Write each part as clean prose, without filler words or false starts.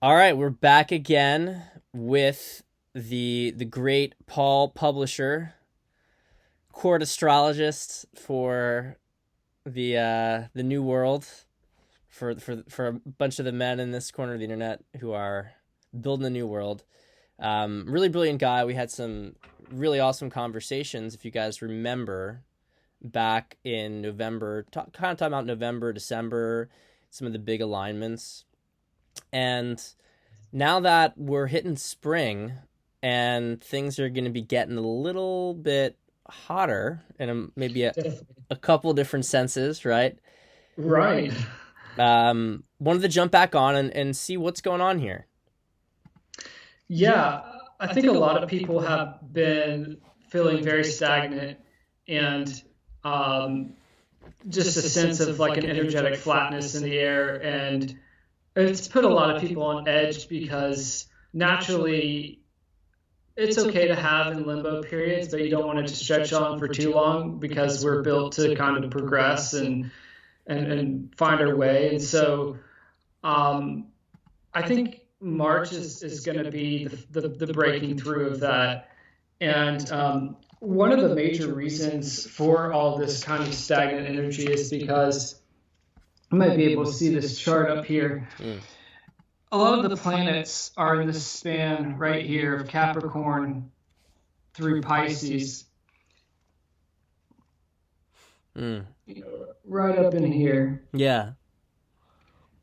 All right, we're back again with the great Paul Publisher, court astrologist for the new world, for a bunch of the men in this corner of the internet who are building the new world. Really brilliant guy. We had some really awesome conversations. If you guys remember, back in November, kind of talking about November, December, some of the big alignments, and now that we're hitting spring and things are going to be getting a little bit hotter in maybe a couple different senses, right? Right. Wanted to jump back on and see what's going on here. Yeah, I think a lot of people have been feeling very stagnant and um, just a sense of like an energetic flatness in the air. And it's put a lot of people on edge because naturally it's okay to have in limbo periods, but you don't want it to stretch on for too long because we're built to kind of progress and find our way. And so Um, I think March is going to be the breaking through of that. And one of the major reasons for all this kind of stagnant energy is because I might be able to see this chart up here. Mm. A lot of the planets are in this span right here of Capricorn through Pisces, Mm. right up in here. Yeah.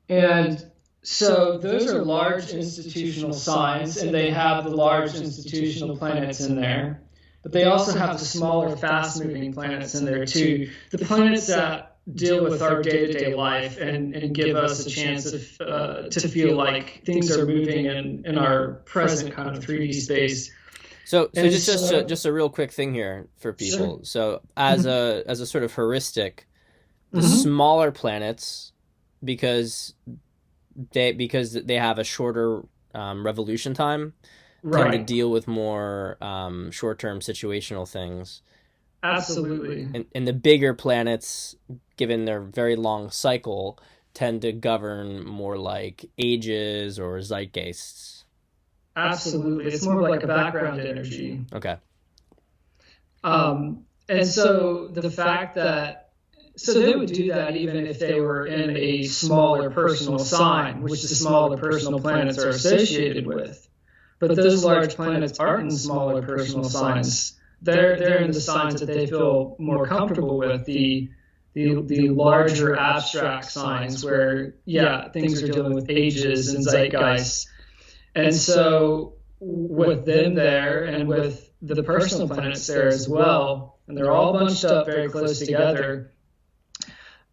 And so those are large institutional signs, and they have the large institutional planets in there. But they also have the smaller, fast moving planets in there too. The planets that deal with our day to day life and give us a chance to feel like things are moving in our present kind of 3D space. So And just a real quick thing here for people. sure. So as a sort of heuristic, the Hmm. smaller planets, because they have a shorter revolution time, tend to Right. deal with more short-term situational things. Absolutely. And the bigger planets, given their very long cycle, tend to govern more like ages or zeitgeists. Absolutely. It's more like a background energy. Okay. And so the fact that, so they would do that even if they were in a smaller personal sign, which the smaller personal planets are associated with. But those large planets aren't in smaller personal signs. They're in the signs that they feel more comfortable with, the larger abstract signs where, yeah, things are dealing with ages and zeitgeists. And so with them there and with the personal planets there as well, and they're all bunched up very close together,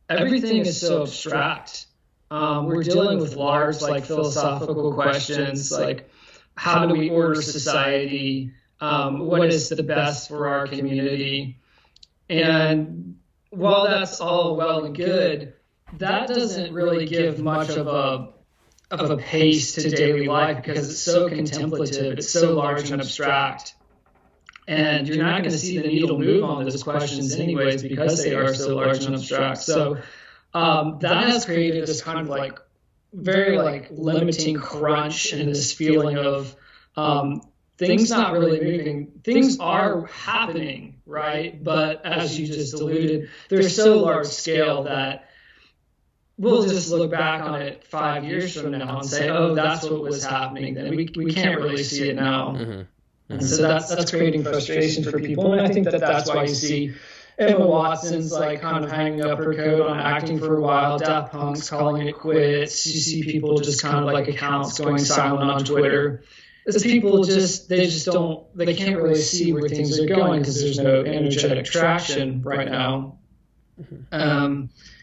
everything is so abstract. We're dealing with large, like philosophical questions, like how do we order society? What is the best for our community? And while that's all well and good, that doesn't really give much of a pace to daily life because it's so contemplative, it's so large and abstract. And you're not going to see the needle move on those questions anyways because they are so large and abstract. So that has created this kind of like very like limiting crunch and this feeling of things not really moving. Things are happening, right? But as you just alluded, they're so large scale that we'll just look back on it 5 years from now and say, oh, that's what was happening then. We can't really see it now. Mm-hmm. And so that's creating frustration for people. And I think that that's why you see Emma Watson's like kind of hanging up her coat on acting for a while. Daft Punk's calling it quits. You see people just kind of like accounts going silent on Twitter. It's people they just don't, they can't really see where things are going because there's no energetic traction right now.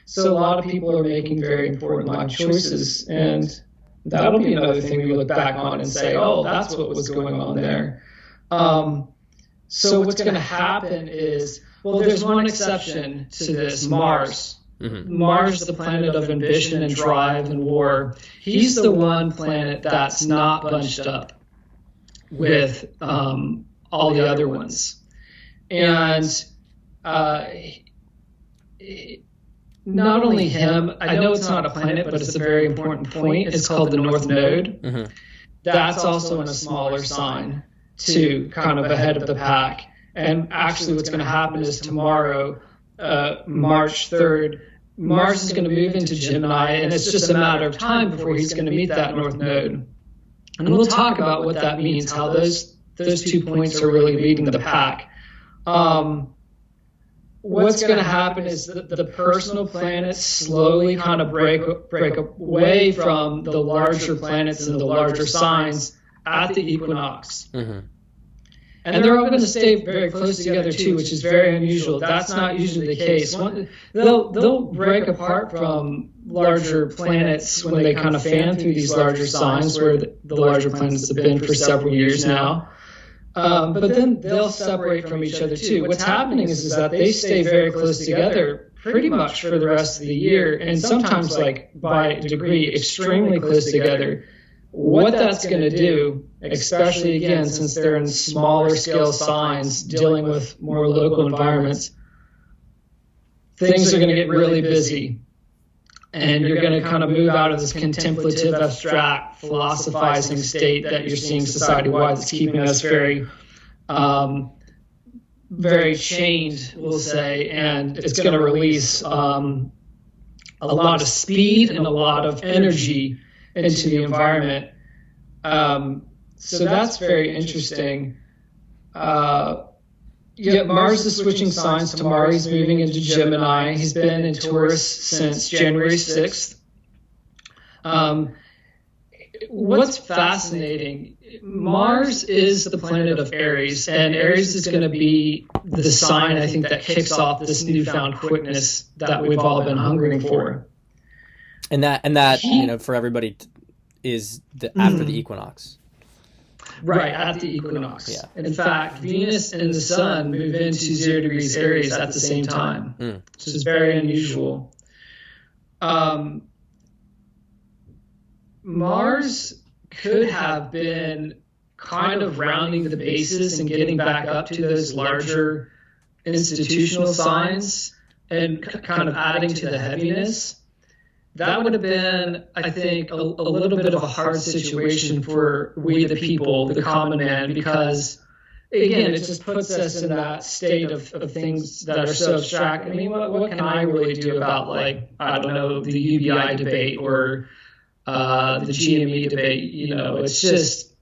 So a lot of people are making very important life choices, and that'll be another thing we look back on and say, oh, that's what was going on there. So what's going to happen is, well, there's one exception to this, Mars. Mm-hmm. Mars, the planet of ambition and drive and war. He's the one planet that's not bunched up with all the other ones. And not only him, I know it's not a planet, but it's a very important point. It's called the North Node. Mm-hmm. That's also in a smaller sign, too, kind of ahead of the pack. And actually what's going to happen is tomorrow, March 3rd, Mars is going to move into Gemini, and it's just a matter of time before he's going to meet that North Node. And we'll talk about what that means, how those 2 points are really leading the pack. What's going to happen is that the personal planets slowly kind of break away from the larger planets and the larger signs at the equinox. Mm-hmm. And they're all going to stay very close together too, which is very unusual. That's not usually the case. They'll break apart from larger planets when they kind of fan through these larger signs where the larger planets have been for several years now. But then they'll separate from each other too. What's happening is that they stay very close together pretty much for the rest of the year, and sometimes, like by degree, extremely close together. What that's going to do, especially again, since they're in smaller scale signs dealing with more local environments, things are going to get really busy. And you're going to kind of move out of this contemplative, abstract, philosophizing state that you're seeing society-wide that's keeping us very, very chained, we'll say, and it's going to release a lot of speed and a lot of energy into the environment. So that's very interesting. Mars is switching signs tomorrow. He's moving into Gemini. He's been in Taurus since January 6th. What's fascinating, Mars is the planet of Aries, and Aries is going to be the sign, I think, that kicks off this newfound quickness that we've all been hungering for. And that for everybody is after the equinox. Right, at the equinox. Yeah. In fact, Venus and the Sun move into 0 degrees Aries at the same time, which is very unusual. Mars could have been kind of rounding the bases and getting back up to those larger institutional signs and kind of adding to the heaviness. That would have been, I think, a little bit of a hard situation for we the people, the common man, because, again, it just puts us in that state of things that are so abstract. I mean, what can I really do about, like, I don't know, the UBI debate or the GME debate? It's just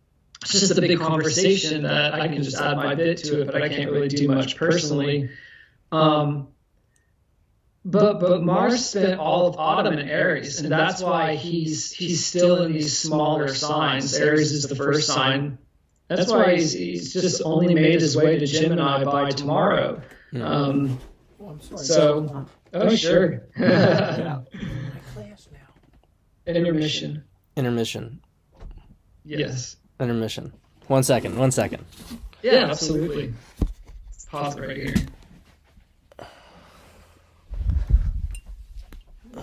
a big conversation that I can just add my bit to it, but I can't really do much personally. But Mars spent all of autumn in Aries, and that's why he's still in these smaller signs. Aries is the first sign. That's why he's just only made his way to Gemini by tomorrow. I'm sorry. Sure. My class now. Intermission. Yes. Intermission. 1 second. Yeah, absolutely. Pause it right here.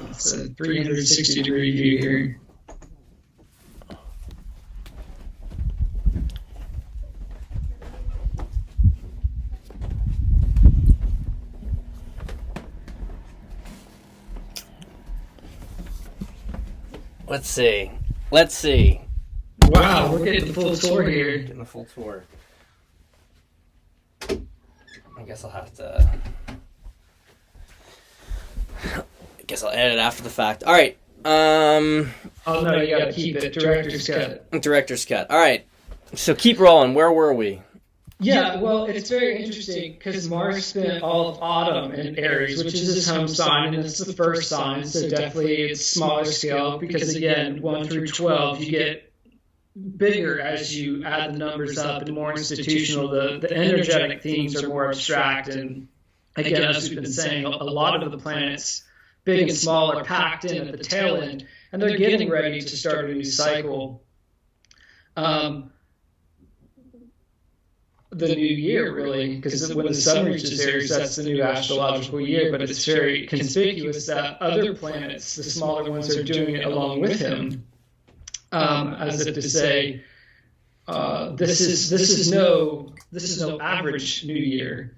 It's a 360-degree view here. Let's see. Wow, we're getting the full tour here. Getting the full tour. I guess I'll edit it after the fact. All right. Oh no, you gotta keep it. Director's cut. All right. So keep rolling. Where were we? Yeah, well, it's very interesting because Mars spent all of autumn in Aries, which is his home sign, and it's the first sign, so definitely it's smaller scale because, again, 1 through 12, you get bigger as you add the numbers up and more institutional. The energetic themes are more abstract, and again, as we've been saying, a lot of the planets, big and small, are packed in at the tail end, and they're getting ready to start a new cycle. The new year, really, because when the sun reaches Aries, that's the new astrological year, but it's very conspicuous that other planets, the smaller ones, are doing it along with him, as if to say, this is no average new year.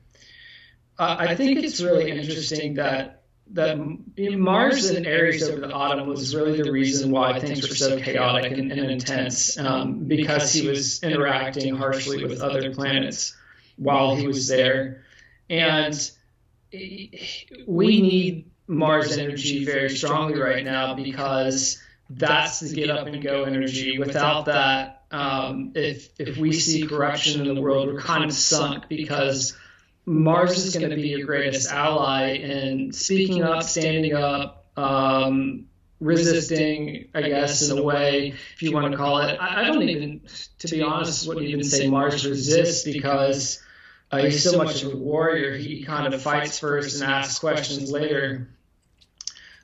I think it's really interesting that that Mars in Aries over the autumn was really the reason why things were so chaotic and intense, because he was interacting harshly with other planets while he was there. And we need Mars energy very strongly right now, because that's the get up and go energy. Without that, if we see corruption in the world, we're kind of sunk, because Mars is going to be your greatest ally in speaking up, standing up, resisting, I guess, in a way, if you want to call it. I don't even, to be honest, wouldn't even say Mars resists, because he's so much of a warrior. He kind of fights first and asks questions later.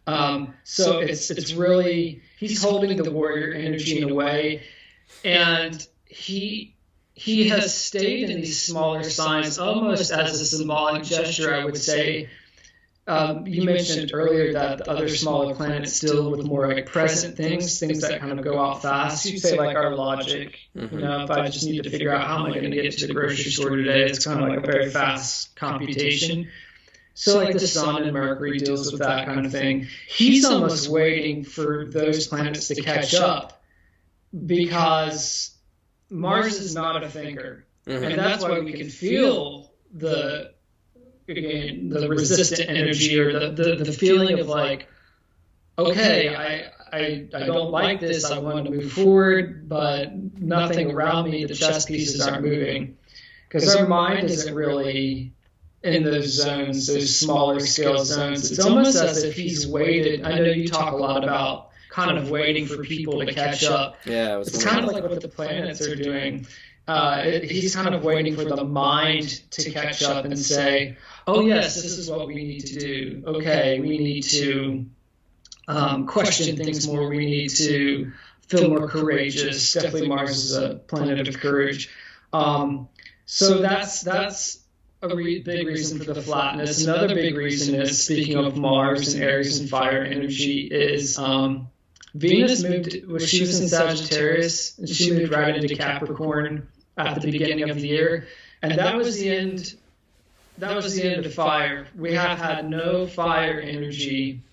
So it's really, he's holding the warrior energy in a way, and he has stayed in these smaller signs almost as a symbolic gesture, I would say. You mentioned earlier that the other smaller planets deal with more like present things that kind of go out fast. You'd say like our logic. Mm-hmm. You know, if I just need to figure out how am I going to get to the grocery store today, it's kind of like a very fast computation. So like the Sun and Mercury deals with that kind of thing. He's almost waiting for those planets to catch up, because Mars is not a thinker. Mm-hmm. And that's why we can feel the resistant energy, or the feeling of like, okay, I don't like this, I want to move forward, but nothing around me, the chess pieces aren't moving. Because our mind isn't really in those zones, those smaller scale zones. It's almost as if he's waited. I know you talk a lot about kind of waiting for people to catch up. Yeah, it's kind of like what the planets are doing. He's kind of waiting for the mind to catch up and say, oh yes, this is what we need to do. Okay, we need to question things more. We need to feel more courageous. Definitely Mars is a planet of courage. So that's a big reason for the flatness. Another big reason is, speaking of Mars and Aries and fire energy, is Venus moved, when she was in Sagittarius, and she moved right into Capricorn at the beginning of the year. And that was the end. That was the end of fire. We have had no fire energy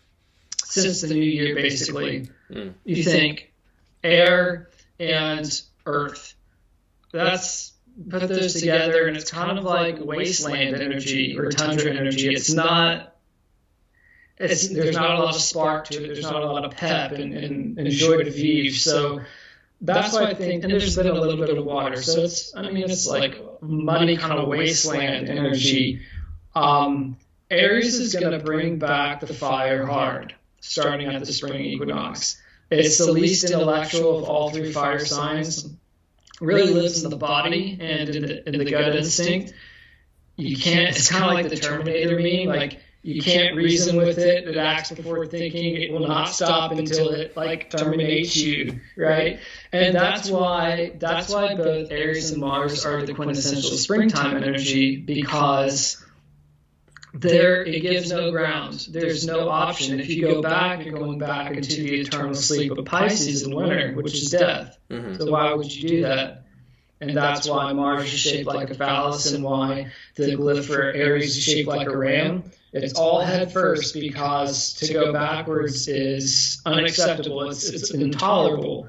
since the new year, basically. Mm. You think air and earth. Put those together, and it's kind of like wasteland energy or tundra energy. There's not a lot of spark to it. There's not a lot of pep and joie de vivre. So that's why I think, and there's been a little bit of water. So it's like muddy kind of wasteland energy. Aries is going to bring back the fire hard, starting at the spring equinox. It's the least intellectual of all three fire signs. Really lives in the body and in the gut instinct. You can't. It's kind of like the Terminator meme. Like, you can't reason with it. It acts before thinking. It will not stop until it like terminates you, right? And that's why both Aries and Mars are the quintessential springtime energy, because it gives no ground. There's no option. If you go back, you're going back into the eternal sleep of Pisces in winter, which is death. Mm-hmm. So why would you do that? And that's why Mars is shaped like a phallus, and why the glyph for Aries is shaped like a ram. It's all head first, because to go backwards is unacceptable. It's intolerable.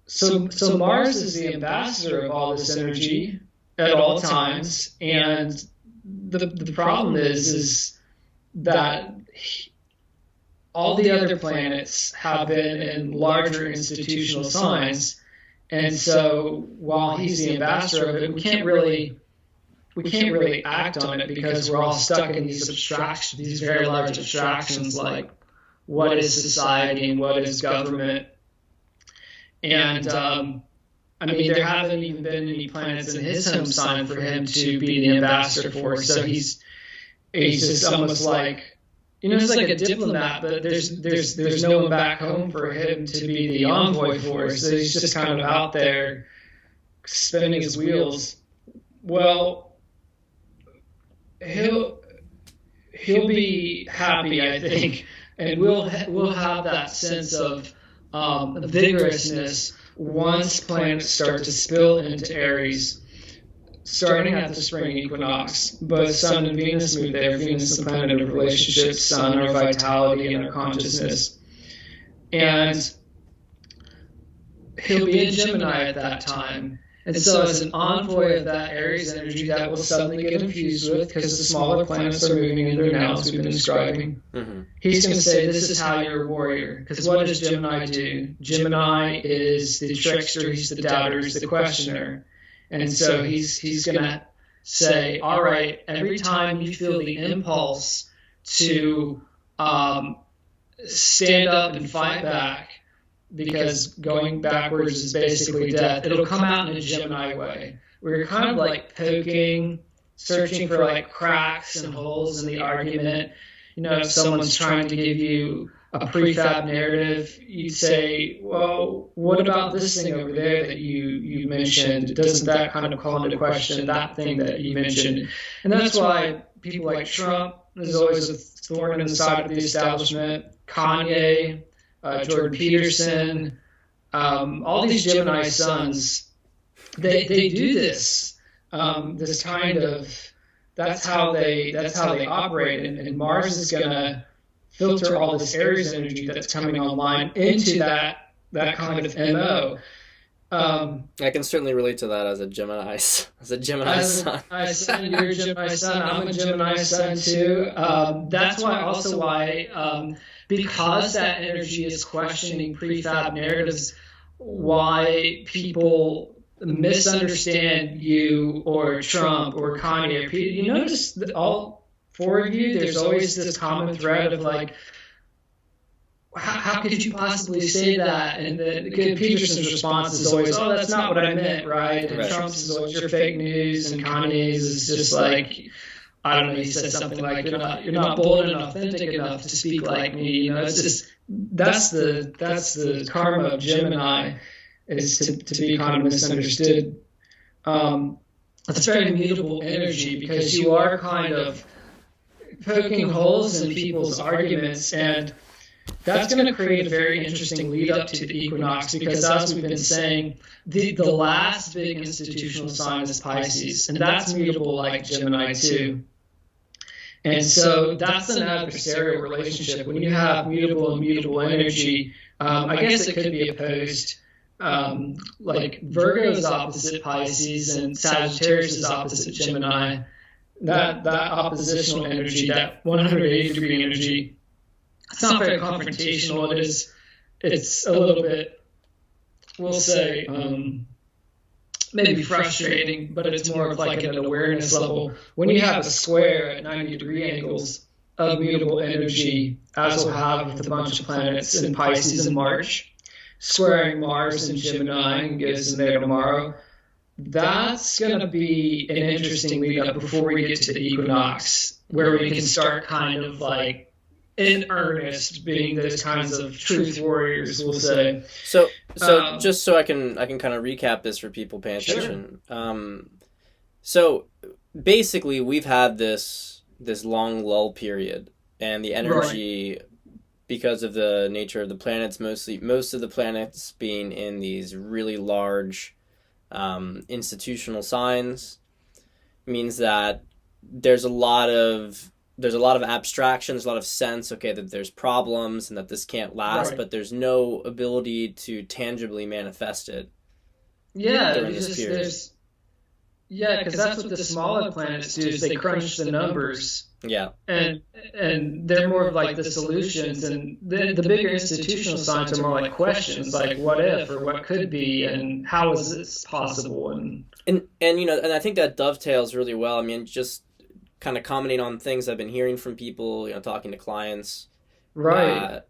So Mars is the ambassador of all this energy at all times, and the problem is that all the other planets have been in larger institutional signs, and so while he's the ambassador of it, we can't really act on it, because we're all stuck in these abstractions, these very large abstractions, like what is society and what is government. And there haven't even been any planets in his home sign for him to be the ambassador for. So he's just almost like, it's like a diplomat, but there's no one back home for him to be the envoy for. So he's just kind of out there spinning his wheels. Well, he'll be happy, I think, and we'll have that sense of vigorousness once planets start to spill into Aries. starting at the spring equinox, both Sun and Venus move there. Venus is the planet of relationships, Sun our vitality and our consciousness. And he'll be in Gemini at that time. And so as an envoy of that Aries energy, that will suddenly get infused with, because the smaller planets are moving in there now, as we've been describing. He's going to say, this is how you're a warrior. Because what does Gemini do? Gemini is the trickster, he's the doubter, he's the questioner. And so he's going to say, all right, every time you feel the impulse to stand up and fight back, because going backwards is basically death, it'll come out in a Gemini way, where you're kind of like poking, searching for like cracks and holes in the argument. You know, if someone's trying to give you a prefab narrative, you'd say, well, what about this thing over there that you mentioned? Doesn't that kind of call into question that thing that you mentioned? And that's why people like Trump, there's always a thorn in the side of the establishment, Kanye, Jordan Peterson, all these Gemini sons, they do this, this kind of, that's how they operate, and Mars is going to filter all this Aries energy that's coming online into that kind of MO. I can certainly relate to that as a Gemini son. You're a Gemini son. I'm a Gemini son too. That's why because that energy is questioning prefab narratives, why people misunderstand you or Trump or Kanye or Peter. You notice that all four of you, there's always this common thread of like, how could you possibly say that? And Peterson's response is always, oh, that's not what I meant, right? And Trump's is always, your fake news, and Kanye's is just like, I don't know, he said something like, you're not bold and authentic enough to speak like me. You know, it's just, that's the karma of Gemini, is to be kind of misunderstood. It's very mutable energy, because you are kind of poking holes in people's arguments, and that's going to create a very interesting lead up to the equinox, because as we've been saying, the last big institutional sign is Pisces, and that's mutable like Gemini too. And so that's an adversarial relationship. When you have mutable and mutable energy, I guess it could be opposed. Like Virgo is opposite Pisces and Sagittarius is opposite Gemini. That oppositional energy, that 180-degree energy, it's not very confrontational. It's a little bit, we'll say, maybe frustrating, but it's more of like at an awareness level. When you have a square at 90-degree angles of mutable energy, as we'll have with a bunch of planets in Pisces in March, squaring Mars and Gemini and goes in there tomorrow, that's going to be an interesting lead up before we get to the equinox, where we can start kind of like in earnest being those kinds of truth warriors, we'll say. So just so I can kind of recap this for people paying attention. Sure. So basically we've had this long lull period, and the energy, because of the nature of the planets, most of the planets being in these really large institutional signs, means that there's a lot of abstraction, there's a lot of sense, okay, that there's problems and that this can't last, but there's no ability to tangibly manifest it. Yeah, because that's what the smaller planets do, is they crunch the numbers. Yeah. And they're more of like the solutions, and the bigger institutional signs are more like questions, like what if or what could be and how is this possible, and you know, and I think that dovetails really well. I mean, just kind of commenting on things I've been hearing from people, you know, talking to clients. Right.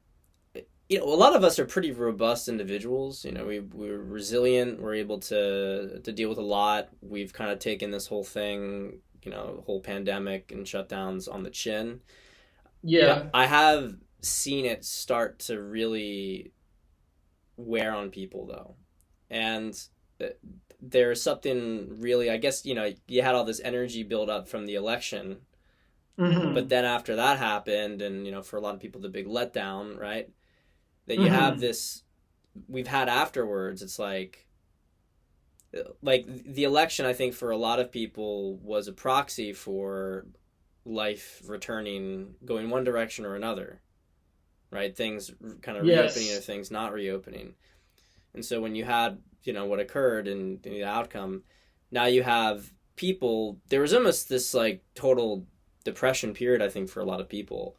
You know, a lot of us are pretty robust individuals. You know, we're resilient. We're able to deal with a lot. We've kind of taken this whole thing, you know, whole pandemic and shutdowns on the chin. Yeah. But I have seen it start to really wear on people, though. And there's something really, I guess, you know, you had all this energy build up from the election, but then after that happened, and, you know, for a lot of people, the big letdown, right? That you have this, we've had afterwards, it's like, like the election, I think for a lot of people was a proxy for life returning, going one direction or another, right? Things kind of reopening or Yes. things not reopening. And so when you had, what occurred and the outcome, now you have people, there was almost this like total depression period, I think, for a lot of people.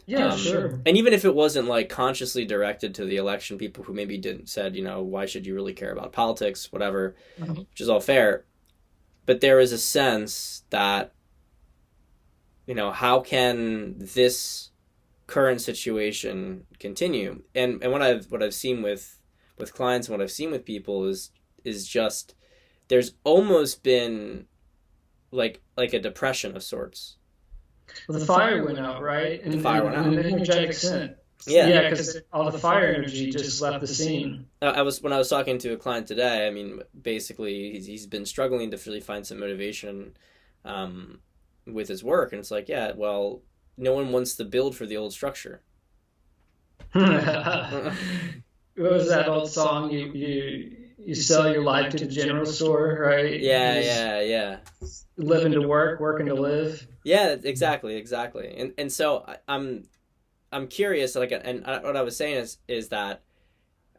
Yeah, sure. And even if it wasn't like consciously directed to the election, people who maybe didn't said, why should you really care about politics, whatever, which is all fair. But there is a sense that, how can this current situation continue? And what I've seen with clients and what I've seen with people is just there's almost been like a depression of sorts. Well, the fire went out, right? The fire went out. In an energetic sense. Yeah. Yeah, because all the fire energy just left the scene. When I was talking to a client today, I mean, basically he's been struggling to really find some motivation with his work, and it's like, yeah, well, no one wants to build for the old structure. What was that old song? You sell your life to the general store, right? Yeah. Living to work, working to live. Yeah, exactly. And so I'm curious, like, and what I was saying is that,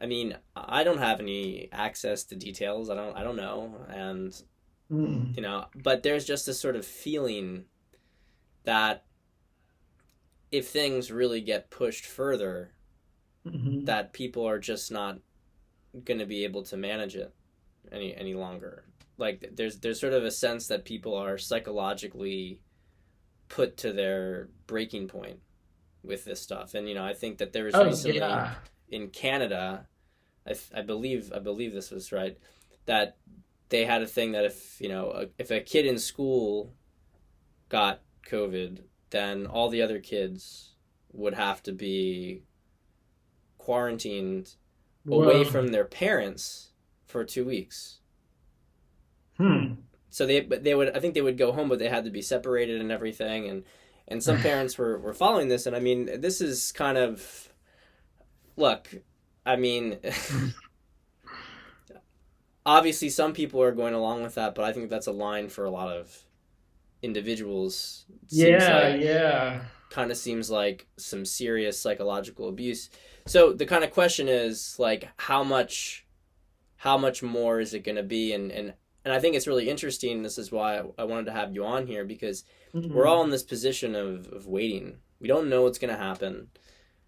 I mean, I don't have any access to details. I don't know, and but there's just this sort of feeling that if things really get pushed further, that people are just not going to be able to manage it any longer. Like there's sort of a sense that people are psychologically put to their breaking point with this stuff. And I think that there was recently in Canada, I believe this was right, that they had a thing that if a kid in school got COVID, then all the other kids would have to be quarantined away from their parents for 2 weeks. So they would, I think they would go home, but they had to be separated and everything. And some parents were following this. And I mean, this is kind of, look, I mean, obviously some people are going along with that, but I think that's a line for a lot of individuals. Kind of seems like some serious psychological abuse. So the kind of question is like, how much more is it going to be? And I think it's really interesting. This is why I wanted to have you on here, because we're all in this position of waiting. We don't know what's going to happen.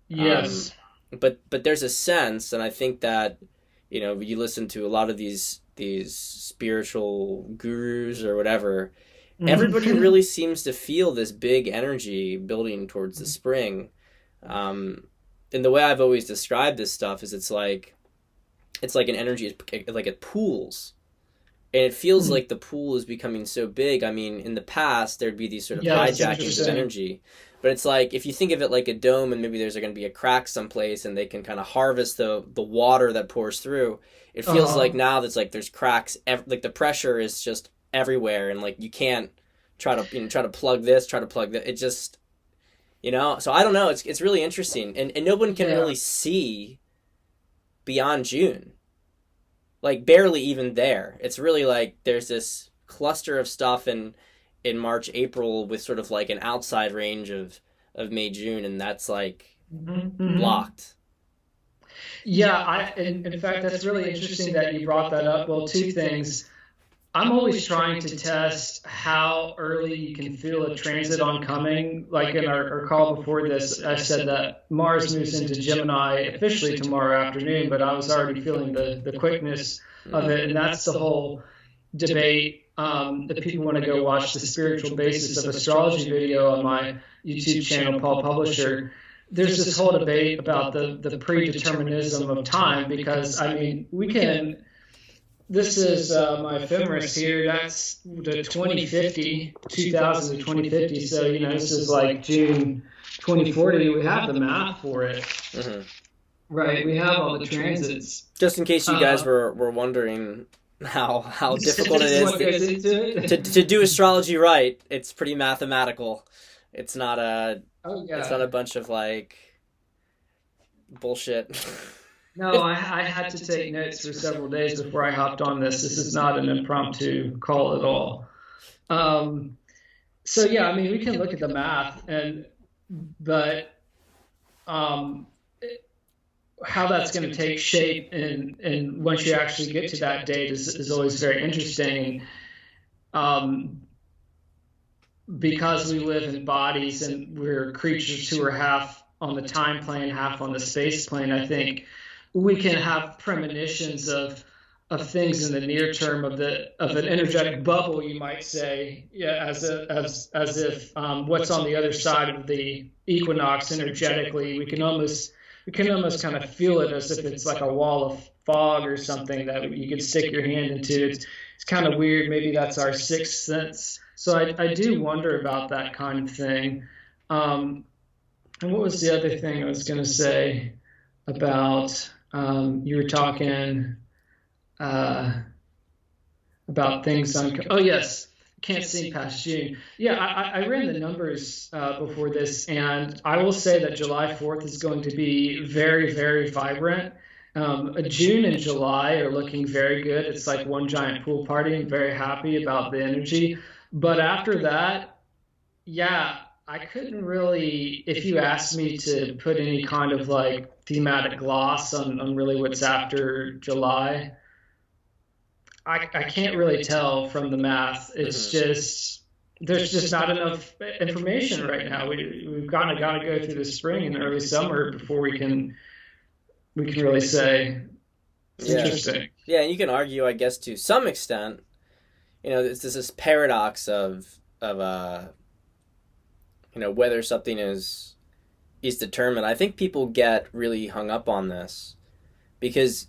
Yes. But there's a sense, and I think that, you listen to a lot of these spiritual gurus or whatever, everybody really seems to feel this big energy building towards the spring. And the way I've always described this stuff is it's like an energy, like it pools. And it feels like the pool is becoming so big. I mean, in the past, there'd be these sort of hijackings of energy. But it's like, if you think of it like a dome, and maybe there's going to be a crack someplace, and they can kind of harvest the water that pours through, it feels like now there's cracks. Like the pressure is just everywhere, and like you can't try to plug this, try to plug that. It just, so I don't know. It's really interesting. And no one can really see beyond June. Like barely even there. It's really like there's this cluster of stuff in March, April with sort of like an outside range of May, June, and that's like blocked. Yeah, in fact, that's really interesting that you brought that up. Well, two things. I'm always trying to test how early you can feel a transit oncoming. Like in our call before this, I said that Mars moves into Gemini officially tomorrow afternoon, but I was already feeling the quickness of it. And that's the whole debate. If people want to go watch the spiritual basis of astrology video on my YouTube channel, Paul Publisher, there's this whole debate about the predeterminism of time, because, I mean, we can... This is my ephemeris here. That's the 2050, 2000 to 2050. So, this is like June 2040. We have the math for it. Right. We have all the transits. Just in case you guys were wondering how difficult it is to do astrology right, it's pretty mathematical. It's not a bunch of like bullshit. No, I had to take notes for several days before I hopped on this. This is not an impromptu call at all. Um, so yeah, I mean, we can look at the math, but um, how that's going to take shape and once you actually get to that date is always very interesting. Um, because we live in bodies and we're creatures who are half on the time plane, half on the space plane, I think we can have premonitions of things in the near term of an energetic bubble, you might say, yeah, as if what's on the other side of the equinox energetically, we can almost kind of feel it as if it's like a wall of fog or something that you could stick your hand into. It's kind of weird. Maybe that's our sixth sense. So I do wonder about that kind of thing. And what was the other thing I was going to say about you were talking uh, about things on? Oh yes, can't see past June. Yeah, I ran the numbers before this, and I will say that July 4th is going to be very, very vibrant. June and July are looking very good. It's like one giant pool party. I'm very happy about the energy. But after that, yeah, I couldn't really, if you asked me to put any kind of like thematic gloss on really what's after July, I can't really tell from the math. It's just, there's just not enough information right now. We've kind of got to go through the spring and early summer before we can really say. It's interesting. Yeah, and you can argue, I guess, to some extent, it's this paradox of whether something is determined. I think people get really hung up on this because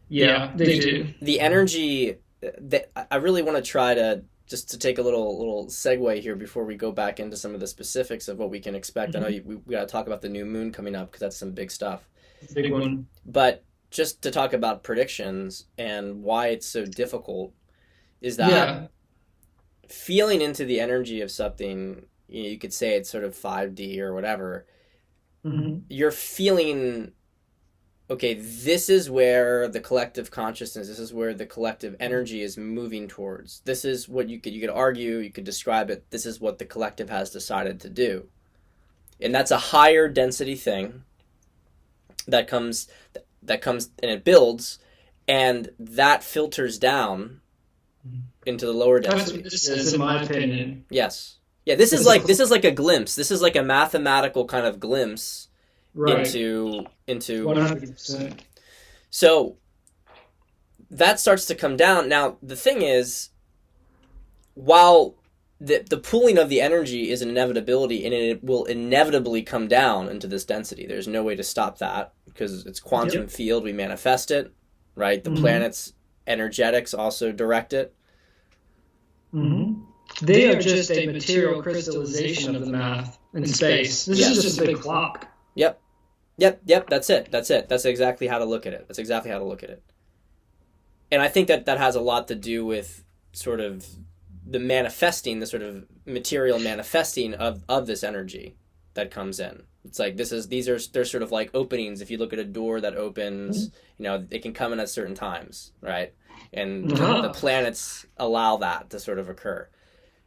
yeah, they do. The energy that I really want to try to just to take a little segue here before we go back into some of the specifics of what we can expect. Mm-hmm. I know we got to talk about the new moon coming up because that's some big stuff. Big one. But just to talk about predictions and why it's so difficult is that feeling into the energy of something, you could say it's sort of 5D or whatever. Mm-hmm. You're feeling, okay, this is where the collective consciousness, this is where the collective energy is moving towards. This is what you could argue, you could describe it, this is what the collective has decided to do. And that's a higher density thing that comes and it builds, and that filters down into the lower density. That's what this is, in my opinion. Yes. Yeah, this is like a glimpse. This is like a mathematical kind of glimpse into 100%. So that starts to come down. Now, the thing is, while the pooling of the energy is an inevitability, and it will inevitably come down into this density. There's no way to stop that because it's quantum field. We manifest it, right? The planet's energetics also direct it. Mm-hmm. They are just a material crystallization of the math in space. This is just a big clock. Yep. That's it. That's exactly how to look at it. And I think that has a lot to do with sort of the manifesting, the sort of material manifesting of this energy that comes in. It's like they're sort of like openings. If you look at a door that opens, it can come in at certain times, right? And the planets allow that to sort of occur,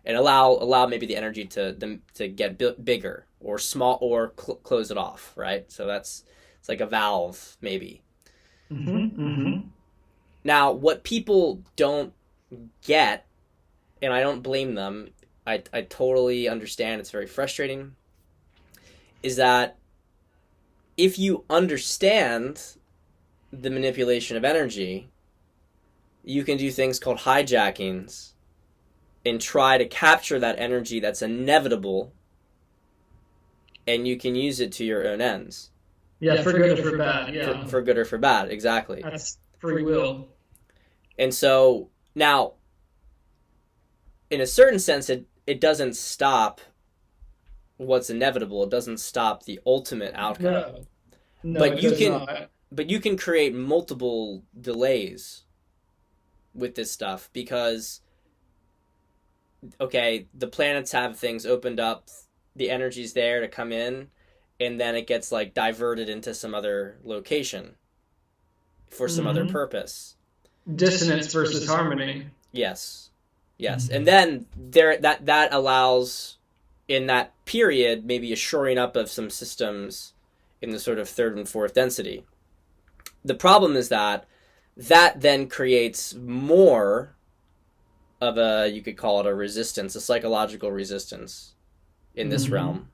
and allow maybe the energy to get bigger or small or close it off, right? So it's like a valve maybe. Mm-hmm. Mm-hmm. Now, what people don't get, and I don't blame them, I totally understand, it's very frustrating, is that if you understand the manipulation of energy, you can do things called hijackings and try to capture that energy that's inevitable, and you can use it to your own ends. Yeah, for good or for bad. Yeah. For good or for bad, exactly. That's free will. And so now, in a certain sense, it doesn't stop what's inevitable. It doesn't stop the ultimate outcome. No, but you can create multiple delays with this stuff because, okay, the planets have things opened up, the energy's there to come in, and then it gets like diverted into some other location. for some other purpose. Dissonance versus harmony. Yes. And then that allows, in that period, maybe a shoring up of some systems in the sort of third and fourth density. The problem is that then creates more of a, you could call it a resistance, a psychological resistance in this realm.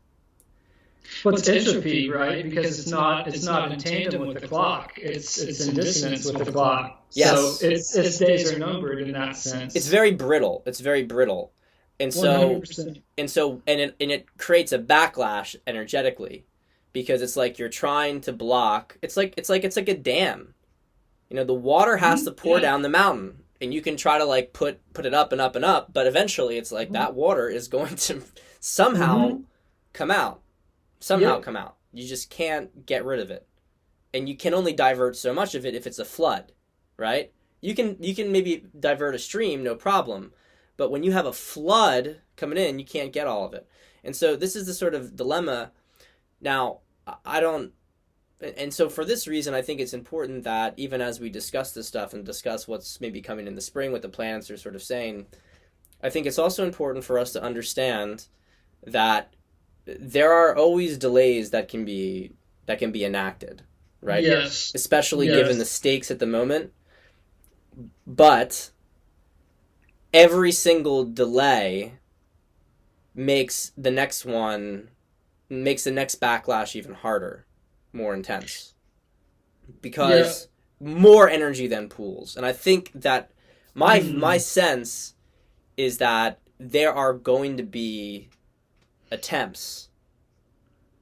Well, it's entropy, right? Because it's not in tandem with the clock. It's in dissonance with the clock. Yes. So its days are numbered in that sense. It's very brittle. And so 100%. it creates a backlash energetically, because it's like you're trying to block. It's like a dam. The water has to pour down the mountain, and you can try to like put it up and up and up, but eventually it's like that water is going to somehow come out. Come out. You just can't get rid of it. And you can only divert so much of it if it's a flood, right? You can maybe divert a stream, no problem. But when you have a flood coming in, you can't get all of it. And so this is the sort of dilemma. Now, and so for this reason, I think it's important that even as we discuss this stuff and discuss what's maybe coming in the spring, what the planets are sort of saying, I think it's also important for us to understand that there are always delays that can be enacted, right? Yes. Especially given the stakes at the moment. But every single delay makes the next backlash even harder, more intense, because more energy then pools. And I think that my sense is that there are going to be attempts,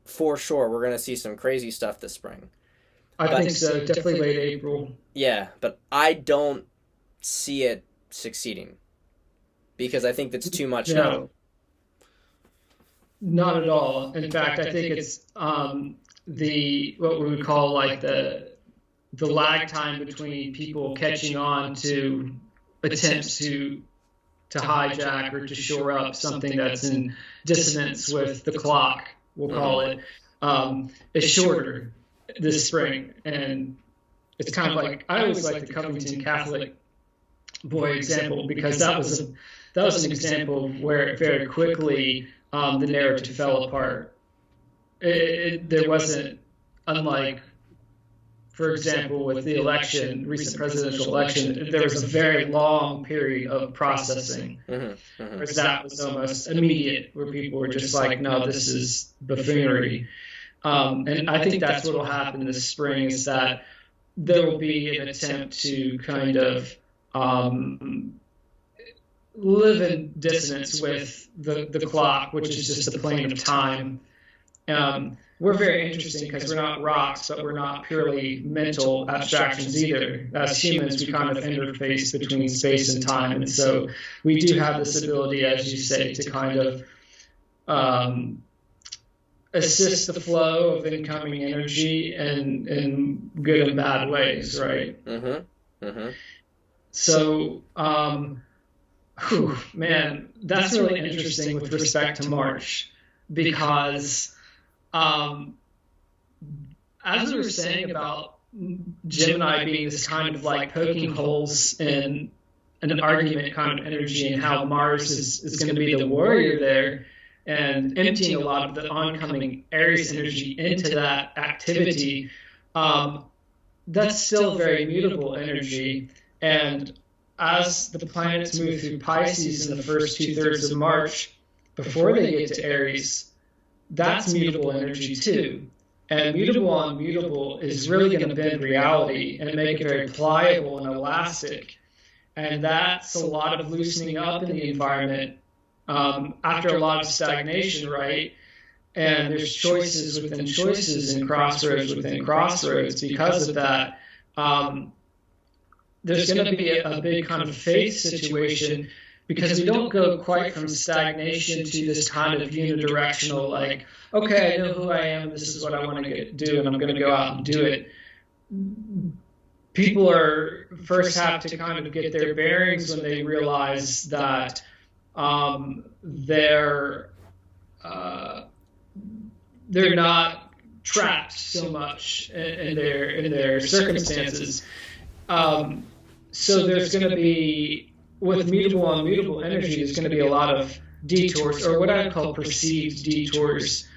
for sure. We're going to see some crazy stuff this spring. I think so. Definitely late April. Yeah, but I don't see it succeeding, because I think that's too much. No, not at all. In fact, I think it's what we would call like the lag time between people catching on to attempts to hijack or to shore up something that's in dissonance with the clock, we'll call it, is shorter this spring. And it's kind of like, I always like the Covington Catholic boy example, because that was an example where very quickly the narrative fell apart. There wasn't, unlike, for example, with the recent presidential election, there was a very long period of processing. Whereas that was almost immediate, where people were just like, no, this is buffoonery. And I think that's what will happen this spring, is that there will be an attempt to kind of live in dissonance with the clock, which is just the plane of time. We're very interesting because we're not rocks, but we're not purely mental abstractions either. As humans, we kind of interface between space and time. And so we do have this ability, as you say, to kind of assist the flow of incoming energy in good and bad ways, right? So, man, that's really interesting with respect to March, because as we were saying about Gemini being this kind of like poking holes in an argument kind of energy, and how Mars is going to be the warrior there, and emptying a lot of the oncoming Aries energy into that activity, that's still very mutable energy. And as the planets move through Pisces in the first 2/3 of March, before they get to Aries, that's mutable energy too. And mutable on mutable is really going to bend reality and make it very pliable and elastic. And that's a lot of loosening up in the environment after a lot of stagnation, right? And there's choices within choices and crossroads within crossroads because of that. There's going to be a big kind of faith situation, because we don't go quite from stagnation to this kind of unidirectional, like, okay, I know who I am, this is what I want to do, and I'm going to go out and do it. People first have to kind of get their bearings when they realize that they're not trapped so much in their circumstances. So there's going to be, with mutable and immutable energy, there's going to be a lot of detours, or what I call perceived detours,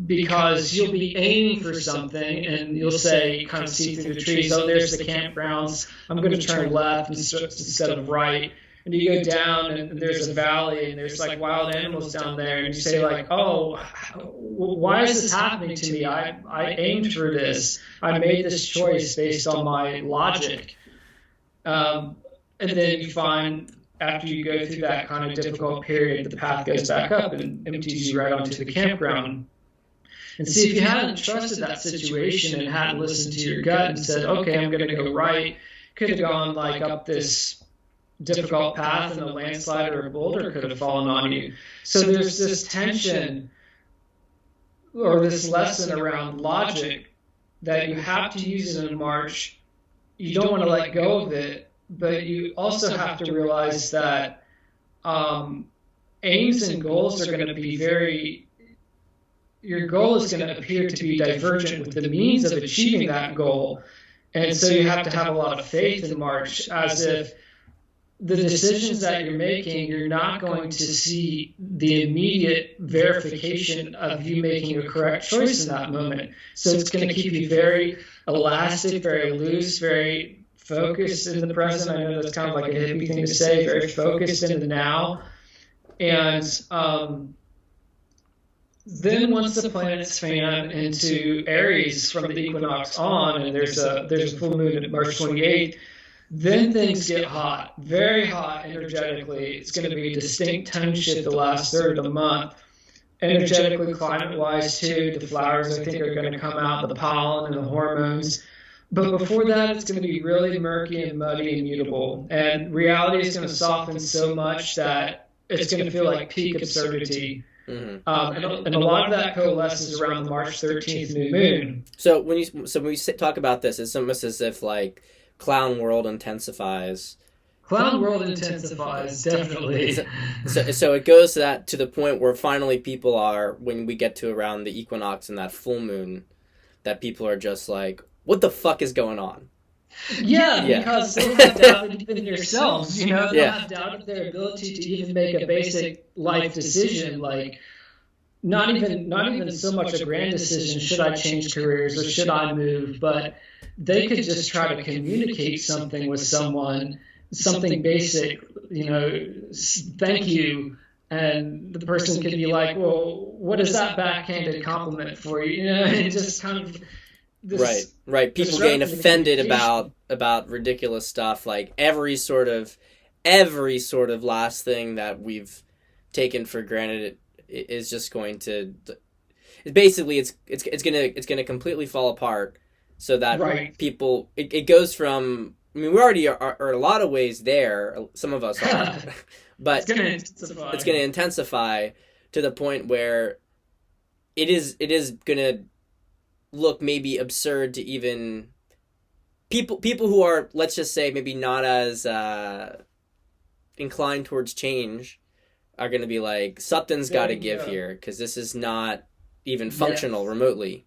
because you'll be aiming for something and you'll say, kind of see through the trees, oh, there's the campgrounds, I'm going to turn left instead of right. And you go down and there's a valley and there's like wild animals down there, and you say like, oh, why is this happening to me? I aimed for this. I made this choice based on my logic. And then you find, after you go through that kind of difficult period, the path goes back up and empties you right onto the campground. And see, if you hadn't trusted that situation and hadn't listened to your gut and said, okay, I'm going to go right, could have gone like up this difficult path and a landslide or a boulder could have fallen on you. So there's this tension or this lesson around logic that you have to use it in March. You don't want to let go of it, but you also have to realize that aims and goals are going to be your goal is going to appear to be divergent with the means of achieving that goal. And so you have to have a lot of faith in March, as if the decisions that you're making, you're not going to see the immediate verification of you making a correct choice in that moment. So it's going to keep you very elastic, very loose, very focused in the present. I know that's kind of like a hippie thing to say, very focused in the now. And then once the planets fan into Aries from the equinox on, and there's a full moon at March 28th, then things get hot, very hot energetically. It's going to be a distinct tone shift the last third of the month. Energetically, climate-wise too, the flowers I think are going to come out, the pollen and the hormones. But before that, it's going to be really murky and muddy and mutable. And reality is going to soften so much that it's going to feel like peak absurdity. Mm-hmm. And a lot of that coalesces around the March 13th new moon. So when we talk about this, it's almost as if like Clown World intensifies. Clown World intensifies, definitely. So it goes to the point where finally people are, when we get to around the equinox and that full moon, that people are just like, what the fuck is going on? Yeah, because they have doubted in themselves, they have doubted their ability to even make a basic life decision, like not even so much a grand decision, should I change careers or should I move, but they could just try to communicate something with someone, something basic, thank you, and the person could be like, well, what is that backhanded compliment for you? And just kind of Right. People getting offended about ridiculous stuff, like every sort of last thing that we've taken for granted is just going to. Basically, it's gonna completely fall apart, so that people it goes from. I mean, we already are in a lot of ways there. Some of us are, but it's gonna intensify to the point where it is gonna look maybe absurd to even people who are, let's just say, maybe not as inclined towards change are going to be like, something's got to give here, because this is not even functional remotely.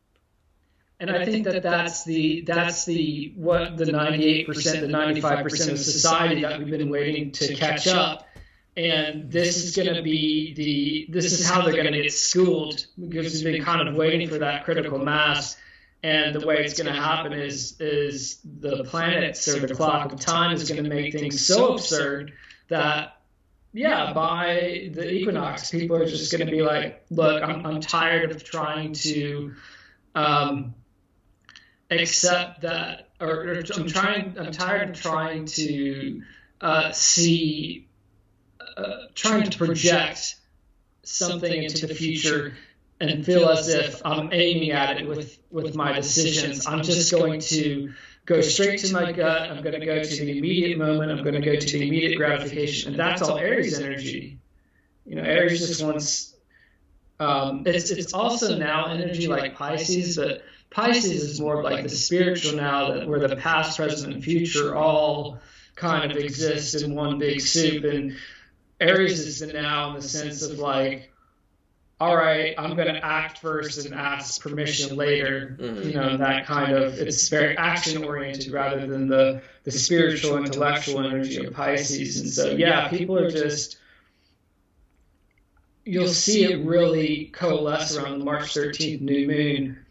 And I think that's the what the 98%, the 95% of society that we've been waiting to catch up. And this is going to be this is how they're going to get schooled, because we've been kind of waiting for that critical mass. And the way it's going to happen is the planets, or the clock of time, is going to make things so absurd that, by the equinox, people are just going to be like, look, I'm tired of trying to accept that, or I'm tired of trying to see. Trying to project something into the future and feel as if I'm aiming at it with my decisions. I'm just going to go straight to my gut. I'm going to go to the immediate moment. I'm going to go to the immediate gratification. And that's all Aries energy. Aries just wants, it's also now energy like Pisces, but Pisces is more like the spiritual now, where the past, present, and future all kind of exist in one big soup. And Aries is the now, in the sense of like, all right, I'm going to act first and ask permission later. That kind of, it's very action oriented rather than the spiritual, intellectual energy of Pisces. And so, yeah, people are just, you'll see it really coalesce around the March 13th new moon,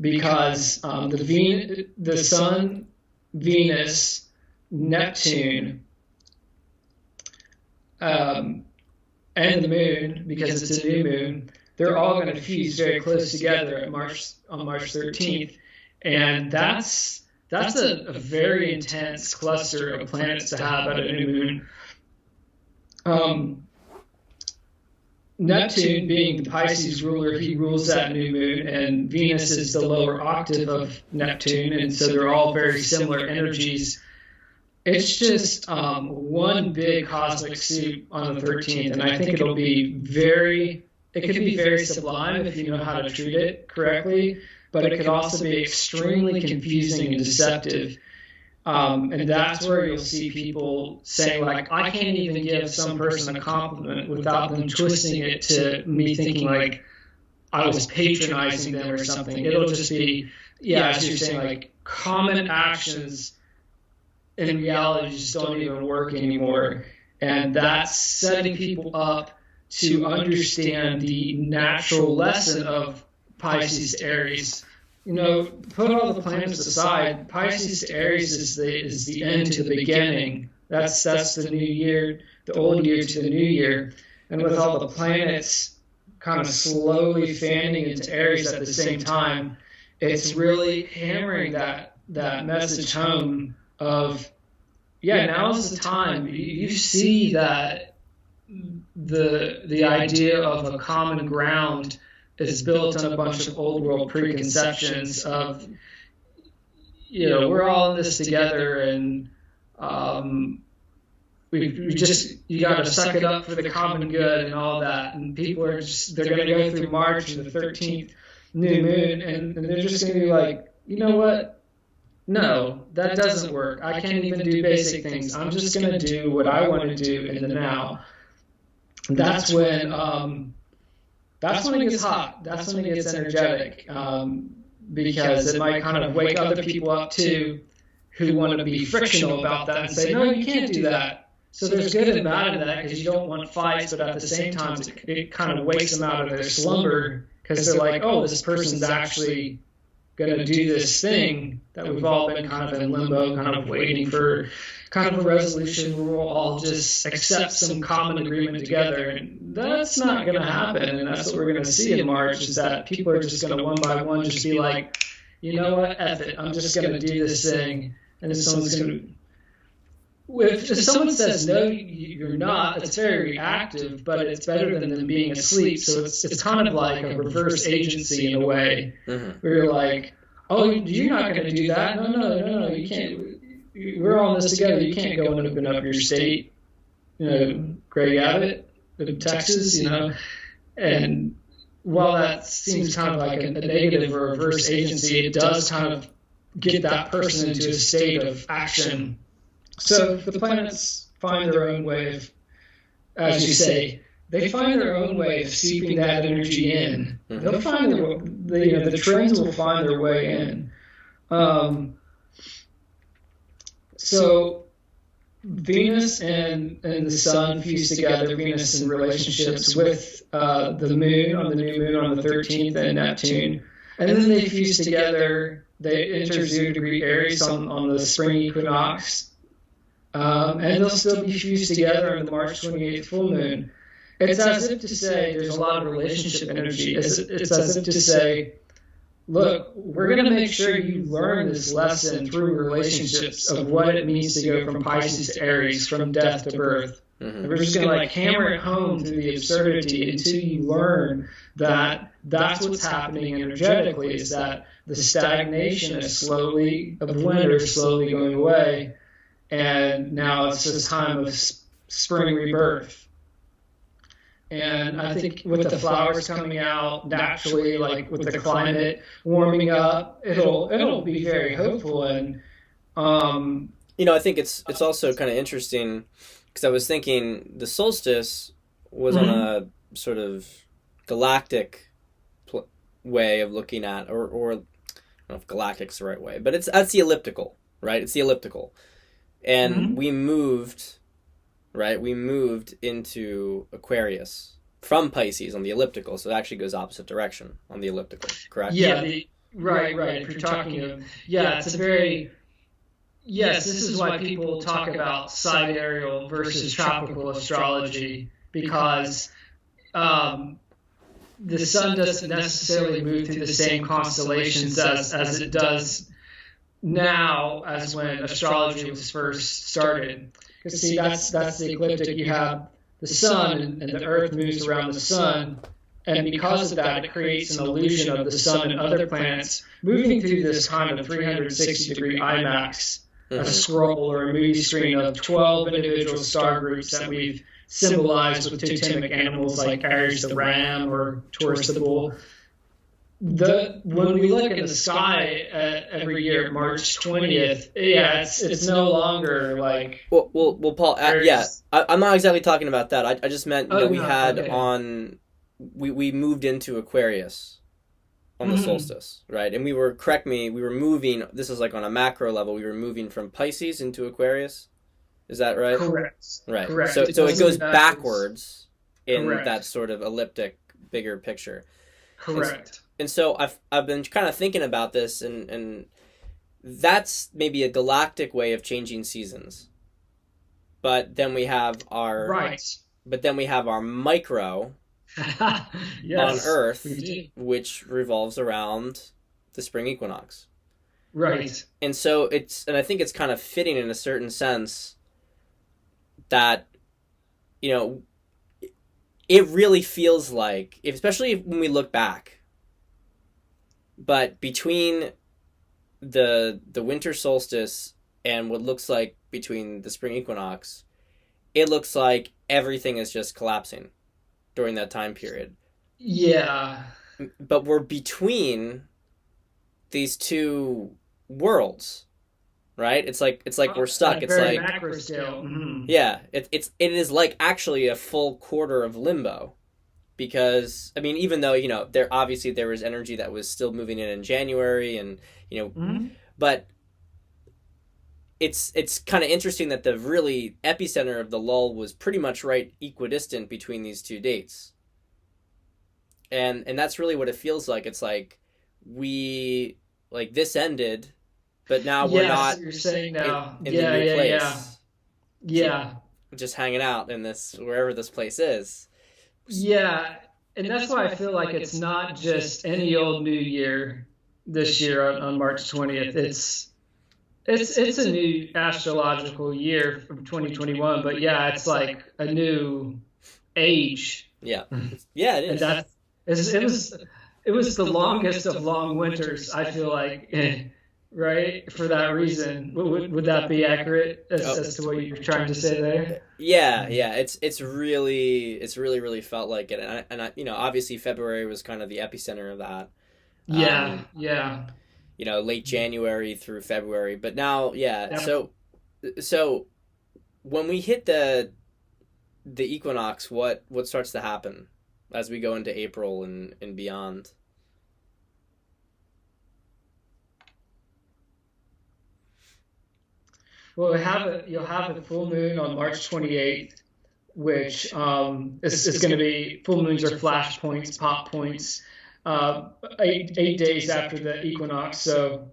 because the Sun, Venus, Neptune, and the moon, because it's a new moon, they're all going to fuse very close together on March 13th, and that's a very intense cluster of planets to have at a new moon. Neptune, being the Pisces ruler, he rules that new moon, and Venus is the lower octave of Neptune, and so they're all very similar energies. It's just one big cosmic soup on the 13th, and I think it could be very sublime if you know how to treat it correctly, but it could also be extremely confusing and deceptive. And that's where you'll see people saying, like, I can't even give some person a compliment without them twisting it to me thinking like I was patronizing them or something. It'll just be, as you're saying, like, common actions in reality just don't even work anymore. And that's setting people up to understand the natural lesson of Pisces to Aries. Put all the planets aside, Pisces to Aries is the end to the beginning. That's the new year, the old year to the new year. And with all the planets kind of slowly fanning into Aries at the same time, it's really hammering that message home of, now's the time. You see that the idea of a common ground is built on a bunch of old world preconceptions of, we're all in this together, and you got to suck it up for the common good and all that. And people are they're going to go through March and the 13th new moon, and they're just going to be like, you know what? No, that doesn't work. I can't even do basic things. I'm just going to do what I want to do in the now. That's when it gets hot. That's when it gets energetic, because it might kind of wake other people up too, who want to be frictional about that and say, no, you can't do that. So there's good and bad in that, because you don't want fights, but at the same time, it kind of wakes them out of their slumber, because they're like, oh, this person's actually going to do this thing that we've all been kind of in limbo, kind of waiting for kind of a resolution where we'll all just accept some common agreement together. And that's not going to happen. And that's what we're going to see in March, is that people are just going to one by one just be like, you know what, F it, I'm just going to do this thing. And then someone's going to, if someone says, no, you're not, it's very reactive, but it's better than them being asleep. So it's kind of like a reverse agency in a way, where you're like, oh, you're not going to do that. No, you can't. We're all in this together. You can't go and open up your state, Greg Abbott in Texas, And while that seems kind of like a negative or reverse agency, it does kind of get that person into a state of action. So the planets find their own way of, as you say, they find their own way of seeping that energy in. They'll find the trends will find their way in. So Venus and the Sun fuse together. Venus in relationships with the Moon on the new moon on the 13th, and Neptune, and then they fuse together. They enter 0 degree Aries on the spring equinox. And they'll still be fused together on the March 28th full moon. It's as if to say there's a lot of relationship energy. It's as if to say, look, we're going to make sure you learn this lesson through relationships of what it means to go from Pisces to Aries, from death to birth. And we're just going to hammer it home through the absurdity until you learn that that's what's happening energetically, is that the stagnation of winter is slowly going away. And now it's this time of spring rebirth. And I think with the flowers coming out naturally, like with the climate warming up, it'll be very hopeful. And I think it's also kind of interesting, because I was thinking the solstice was on a sort of galactic way of looking at, or I don't know if galactic's the right way, but that's the elliptical, right? It's the elliptical. And Mm-hmm. we moved, right? We moved into Aquarius from Pisces on the elliptical, so it actually goes opposite direction on the elliptical, correct? Yeah, right. If you're talking of, yeah, it's a very, yes, this is why people talk about sidereal versus tropical astrology, because um, the sun doesn't necessarily move through the same constellations as it does now as when astrology was first started. Because see, that's the ecliptic. You have the sun, and the Earth moves around the sun, and because of that, it creates an illusion of the sun and other planets moving through this kind of 360-degree IMAX, a scroll or a movie screen of 12 individual star groups that we've symbolized with totemic animals like Aries the ram or Taurus the bull. When we look in the sky every year, March 20th, yeah, it's no longer like. Well, Paul, yeah, I'm not exactly talking about that. I just meant, we had okay. we moved into Aquarius on the solstice, right? And we were moving, this is like on a macro level, we were moving from Pisces into Aquarius. Is that right? Correct. Right. Correct. So it goes backwards in Correct. that sort of elliptic, bigger picture. Correct. And so I've been kind of thinking about this, and that's maybe a galactic way of changing seasons. But then we have our Right. But then we have our micro Yes, on Earth, we do. which revolves around the spring equinox. Right. And so and I think it's kind of fitting in a certain sense that, it really feels like, especially when we look back, but between the winter solstice and what looks like between the spring equinox, it looks like everything is just collapsing during that time period. Yeah. But we're between these two worlds, right? It's like we're stuck. It's very like macro scale. Mm-hmm. Yeah, it is like actually a full quarter of limbo, because I mean, even though there was energy that was still moving in January, and Mm-hmm. but it's kind of interesting that the really epicenter of the lull was pretty much right equidistant between these two dates, and that's really what it feels like. It's like we like this ended, but now we're not You're saying now. in the new place. Yeah. Just hanging out in this, wherever this place is. Yeah. And that's why I feel like it's not just any old New Year this year on March 20th. It's a new astrological year from 2021, but yeah, it's like a new age. Yeah, yeah, it is. And it was the longest of long winters, I feel like, right? For that reason, would that be accurate as to what you're trying to say there? Yeah, it's really felt like it, and I obviously February was kind of the epicenter of that. Yeah. Late January through February, but now, yeah. So when we hit the equinox, what starts to happen as we go into April and beyond? Well, you'll have a full moon on March 28th, which is going to be, full moons are flash points, pop points, 8 days after the equinox. So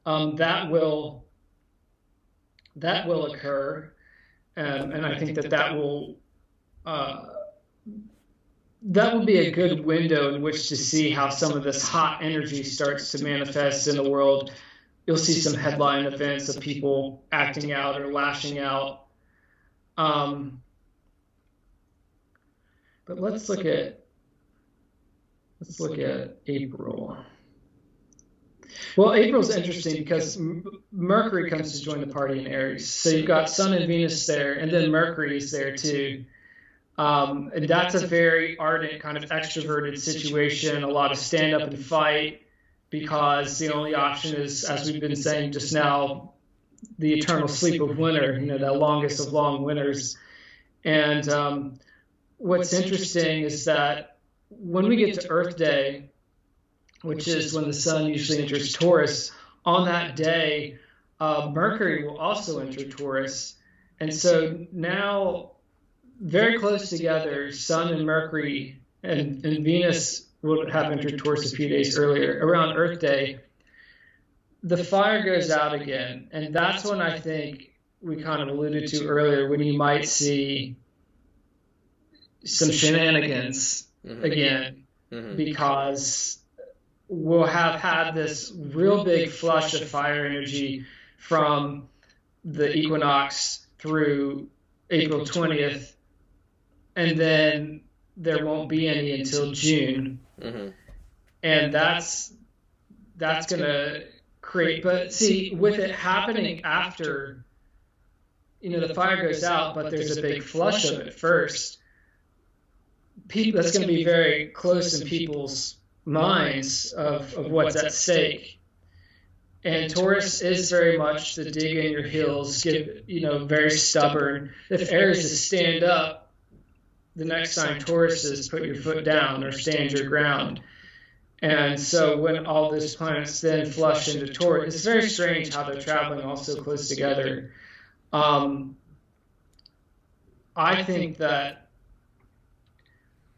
that will occur, and I think that will be a good window in which to see how some of this hot energy starts to manifest in the world. You'll see some headline events of people acting out or lashing out. But let's look at April. Well, April's interesting because Mercury comes to join the party in Aries. So you've got Sun and Venus there, and then Mercury's there too. And that's a very ardent, kind of extroverted situation, a lot of stand up and fight, because the only option is, as we've been saying just now, the eternal sleep of winter, the longest of long winters. And what's interesting is that when we get to Earth Day, which is when the sun usually enters Taurus, on that day, Mercury will also enter Taurus. And so now, very close together, Sun and Mercury and Venus will have entered Taurus a few days earlier, around Earth Day. The fire goes out again. And that's when I think we kind of alluded to earlier, when you might see some shenanigans again, because we'll have had this real big flush of fire energy from the equinox through April 20th, and then there won't be any until June. And that's going to create, but see, with it happening after, the fire goes out, but there's a big flush of it first, that's going to be very close in people's minds of what's at stake. And Taurus is very much the dig in your heels, very stubborn. If Aries is stand up, the next time Taurus is put your foot down or stand your ground. And so when all those planets then flush into Taurus, it's very strange how they're traveling all so close together. I think that,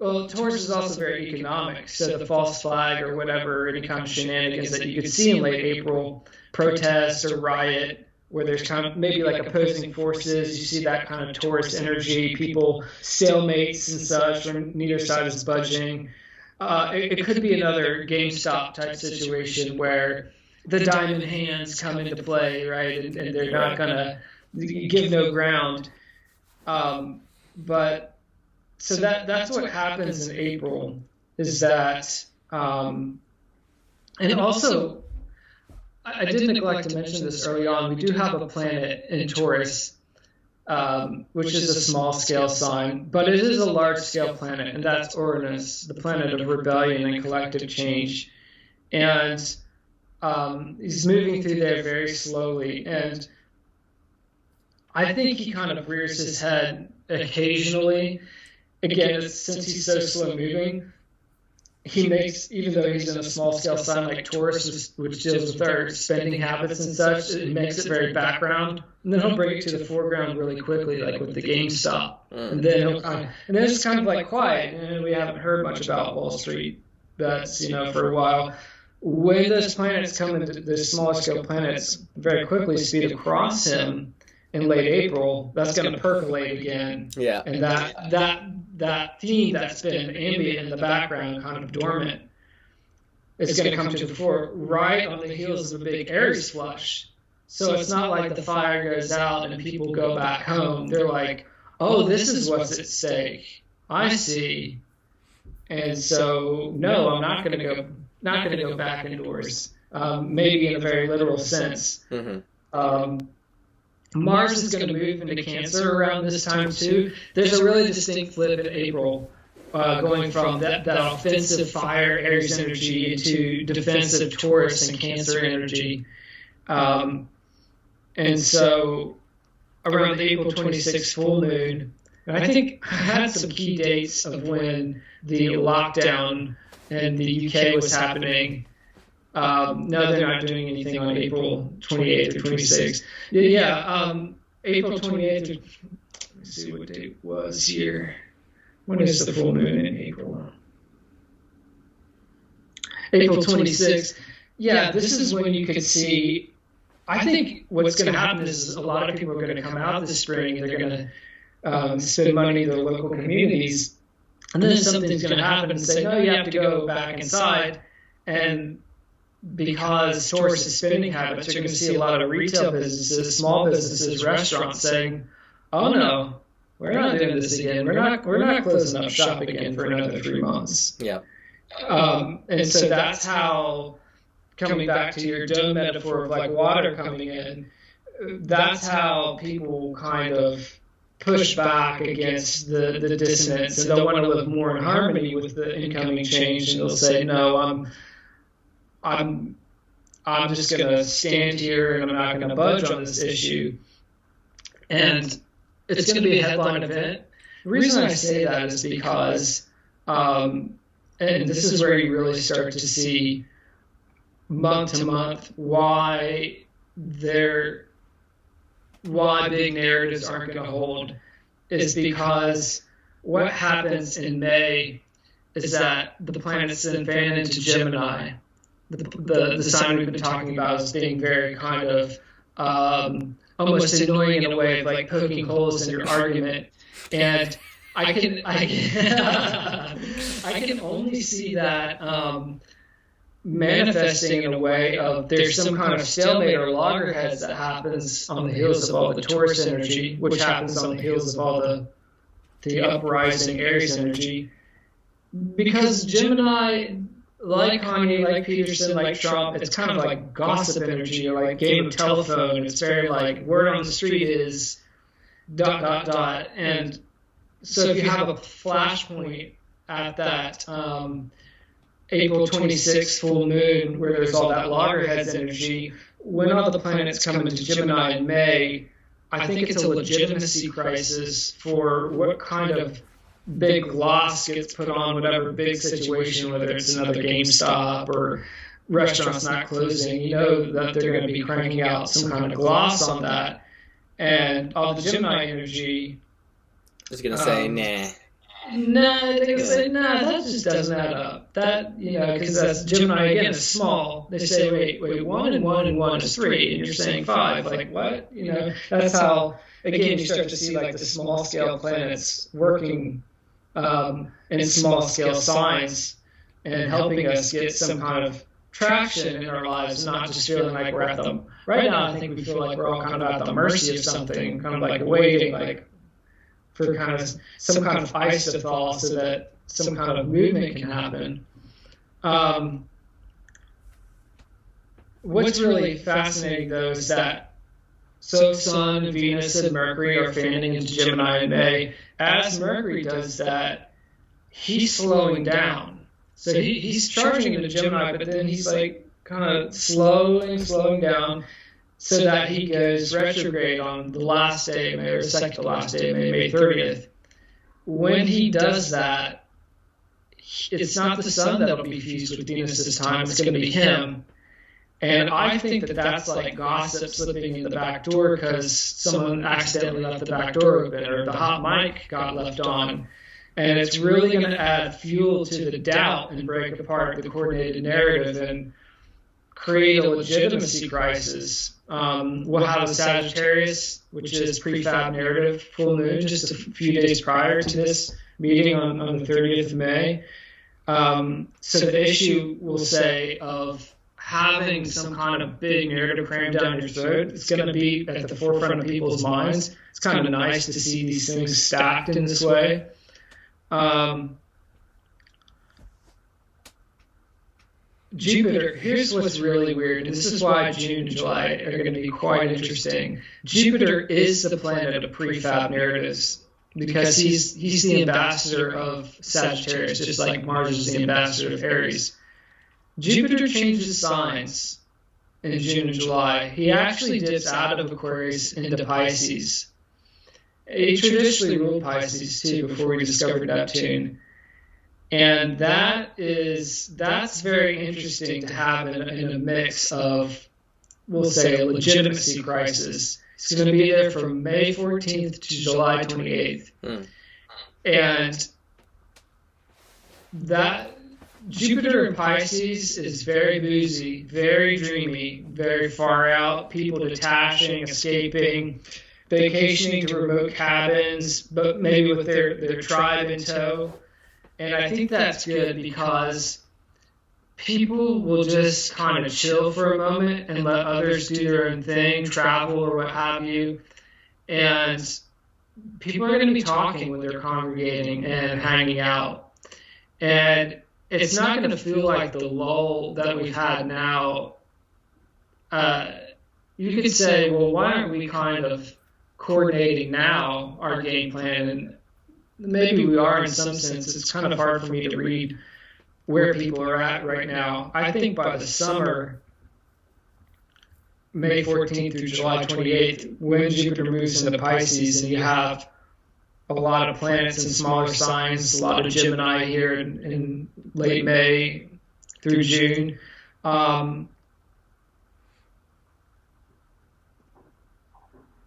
Taurus is also very economic, so the false flag or whatever, any kind of shenanigans that you could see in late April, protest or riot, where there's kind of maybe like opposing forces, you see that kind of Taurus energy, people, stalemates and such, when neither side is budging. It could be another GameStop type situation where the diamond hands come into play, right, and they're not going to give no ground. But so that's what happens in April, is that, and also, I did neglect to mention this early on, we do have a planet in Taurus, which is a small scale sign, but it is a large scale planet, and that's Uranus, the planet of rebellion and collective change. And he's moving through there very slowly, and I think he kind of rears his head occasionally. Again, since he's so slow moving, he makes, even though he's in a small scale sign like Taurus, which deals with our spending habits and such, it makes it very background. And then he'll bring it to the foreground really quickly, like with the GameStop. And then and then it's kind of like quiet, and we haven't heard much about Wall Street bets, for a while. When those planets come into the smaller scale planets very quickly speed across him in late April, that's going to percolate again. Yeah. And that theme that's been ambient in the background, kind of dormant, is going to come to the fore right on the heels of a big Aries flush. So it's not like the fire goes out and people go back home. They're like, oh, this is what's at stake. I see. And so, no, I'm not going to go back indoors. Maybe in a very literal sense. Mars is going to move into Cancer around this time too. There's a really distinct flip in April, going from that offensive fire Aries energy into defensive Taurus and Cancer energy. And so around the April 26th full moon, and I think I had some key dates of when the lockdown in the UK was happening. No, they're not doing anything on April 28th or 26th. April 28th. Let me see what date was here. When is the full moon in April? April 26th. Yeah, this is when you could see. I think what's going to happen is a lot of people are going to come out this spring. They're going to spend money in their local communities. And then something's going to happen and say, no, you have to go back inside. And because Taurus is spending habits, you're going to see a lot of retail businesses, small businesses, restaurants saying, oh no, we're not doing this again. We're not closing up shop again for another 3 months. Yeah. And so that's how, coming back to your dome metaphor of like water coming in, that's how people kind of push back against the dissonance, and they'll want to live more in harmony with the incoming change, and they'll say, no, I'm just going to stand here and I'm not going to budge on this issue. And it's going to be a headline event. The reason I say that is because and this is where you really start to see month to month why big narratives aren't going to hold, is because what happens in May is that the planets then fan into Gemini, the sign we've been talking about as being very kind of almost annoying in a way of like poking holes in your argument. And I can I can only see that manifesting in a way of there's some kind of stalemate or loggerheads that happens on the heels of all the Taurus energy, which happens on the heels of all the uprising Aries energy. Because Gemini, like Kanye, like Peterson, like Trump, it's kind of like gossip energy, or like game of telephone. It's very like word on the street is ... And so if you have a flashpoint at that April 26th full moon where there's all that loggerheads energy, when all the planets come into Gemini in May, I think it's a legitimacy crisis for what kind of big gloss gets put on whatever big situation, whether it's another GameStop or restaurants not closing. You know that they're going to be cranking out some kind of gloss on that. And all the Gemini energy I was going to say, nah. Nah, they say, nah, that just doesn't add up. That, you know, because that's Gemini, again, is small. They say, wait, 1 and 1 and 1 is 3, and you're saying 5. Like, what? You know, that's how, again, you start to see, like, the small-scale planets working in small-scale signs and helping us get some kind of traction in our lives, not just feeling like we're at them. Right now, I think we feel like we're all kind of at the mercy of something, kind of like waiting, like, for kind of some kind of ice to fall so that some kind of movement can happen. What's really fascinating, though, is that Sun, Venus, and Mercury are fanning into Gemini in May. As Mercury does that, he's slowing down. So he's charging into Gemini, but then he's like kind of slowing down, so that he goes retrograde on the last day of May, or the second to last day of May, May 30th. When he does that, it's not the Sun that'll be fused with Venus this time, it's going to be him. And I think that that's like gossip slipping in the back door because someone accidentally left the back door open, or the hot mic got left on. And it's really going to add fuel to the doubt and break apart the coordinated narrative and create a legitimacy crisis. We'll have a Sagittarius, which is prefab narrative full moon, just a few days prior to this meeting on the 30th of May. So the issue, we'll say, of having some kind of big narrative crammed down your throat, it's going to be at the forefront of people's minds. It's kind of nice to see these things stacked in this way. Jupiter, here's what's really weird, and this is why June and July are going to be quite interesting. Jupiter is the planet of prefab narratives because he's the ambassador of Sagittarius, just like Mars is the ambassador of Aries. Jupiter changes signs in June and July. He actually dips out of Aquarius into Pisces. He traditionally ruled Pisces too before we discovered Neptune. And that's very interesting to have in a mix of, we'll say, a legitimacy crisis. It's going to be there from May 14th to July 28th. And that Jupiter in Pisces is very boozy, very dreamy, very far out, people detaching, escaping, vacationing to remote cabins, but maybe with their tribe in tow. And I think that's good because people will just kind of chill for a moment and let others do their own thing, travel or what have you. And people are going to be talking when they're congregating and hanging out. And it's not going to feel like the lull that we've had now. You could say, well, why aren't we kind of coordinating now our game plan? And maybe we are in some sense. It's kind of hard for me to read where people are at right now. I think by the summer, May 14th through July 28th, when Jupiter moves into Pisces and you have a lot of planets in smaller signs, a lot of Gemini here in late May through June.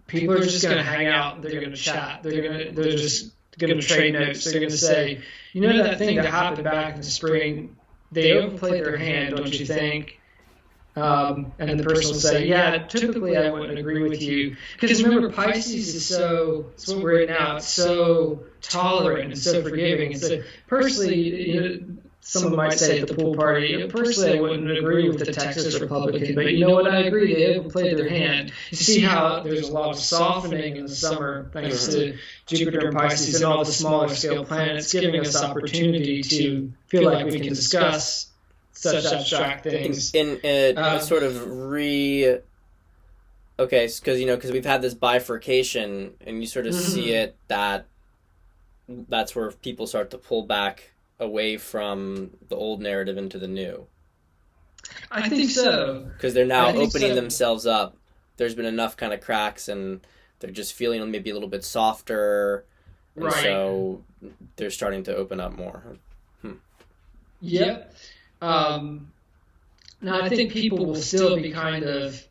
People are just going to hang out. They're going to chat. They're just going to trade notes. They're going to say, you know, that thing that happened back in the spring, they overplayed their hand, don't you think? And the person will say, yeah, typically I wouldn't agree with you. Because remember, Pisces is so, it's what we're in now, it's so tolerant and so forgiving. And so personally, you know, someone might say at the pool party, personally I wouldn't agree with the Texas Republican, but you know what, I agree, they overplayed their hand. You see how there's a lot of softening in the summer thanks to Jupiter and Pisces and all the smaller scale planets giving us opportunity to feel like we can discuss such abstract things. In sort of okay, because we've had this bifurcation, and you sort of see it that's where people start to pull back away from the old narrative into the new. I think so. Because they're now opening themselves up. There's been enough kind of cracks, and they're just feeling maybe a little bit softer, and so they're starting to open up more. Yep. Now I think people will still be kind of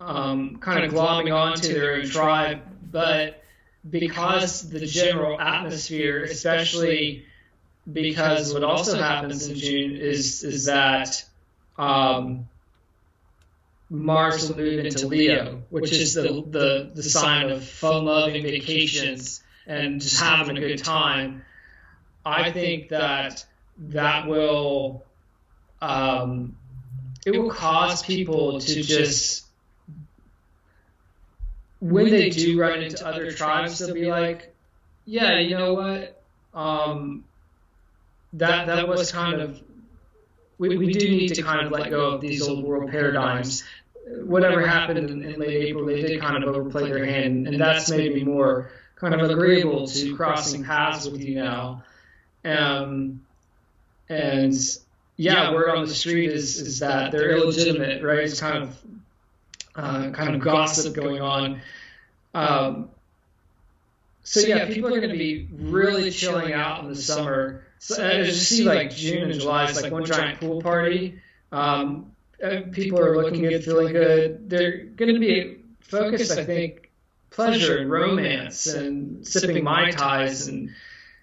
glomming onto their own tribe, but because the general atmosphere, especially because what also happens in June is that Mars will move into Leo, which is the sign of fun-loving vacations and just having a good time. I think that will it will cause people to just, when they do run into other tribes, they'll be like, yeah, you know what, that was kind of, we do need to kind of let go of these old world paradigms. Whatever happened in late April, they did kind of overplay their hand, and that's made me more kind of agreeable to crossing paths with you now. And yeah, word on the street is that they're illegitimate, right? It's kind of gossip going on. So yeah, people are going to be really chilling out in the summer. So I just see like June and July is like one giant pool party. People are looking good, feeling good. They're going to be focused, I think, pleasure and romance and sipping Mai Tais. And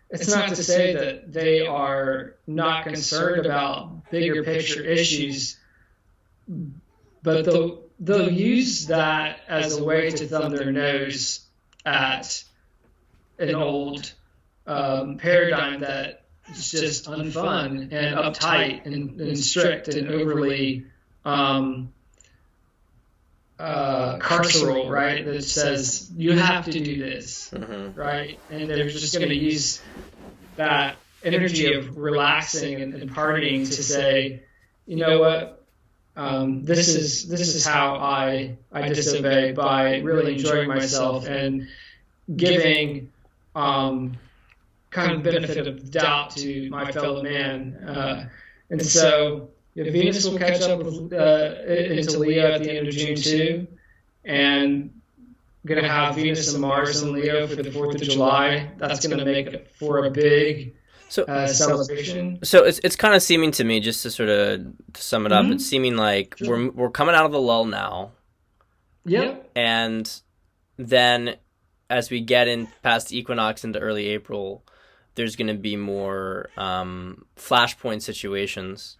it's not to say that they are not concerned about bigger picture issues, but they'll use that as a way to thumb their nose at an old paradigm that is just unfun and uptight and strict and overly carceral, right? That says you have to do this, right? And they're just going to use that energy of relaxing and partying to say, you know what, this is how I disobey, by really enjoying myself and giving kind of benefit of the doubt to my fellow man. And so Venus will catch up with into Leo at the end of June too, and going to have Venus and Mars in Leo for the 4th of July. That's going to make it for a big celebration. So it's kind of seeming to me, just to sort of sum it up, it's seeming like we're coming out of the lull now. Yep. And then as we get in past the equinox into early April, there's going to be more flashpoint situations.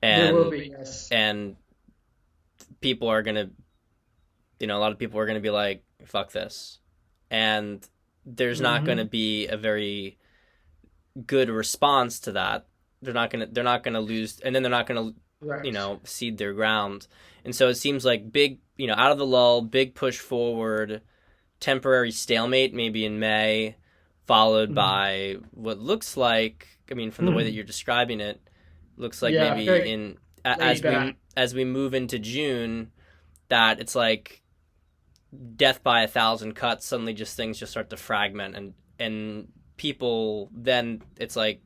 And, there will be, yes. And people are going to, a lot of people are going to be like, fuck this. And there's not going to be a very good response to that. They're not going to lose, and then they're not going to, cede their ground. And so it seems like big, out of the lull, big push forward, temporary stalemate maybe in May, followed by what looks like, from the way that you're describing it, looks like maybe as we move into June, that it's like death by 1,000 cuts. Suddenly, things just start to fragment, and people, then it's like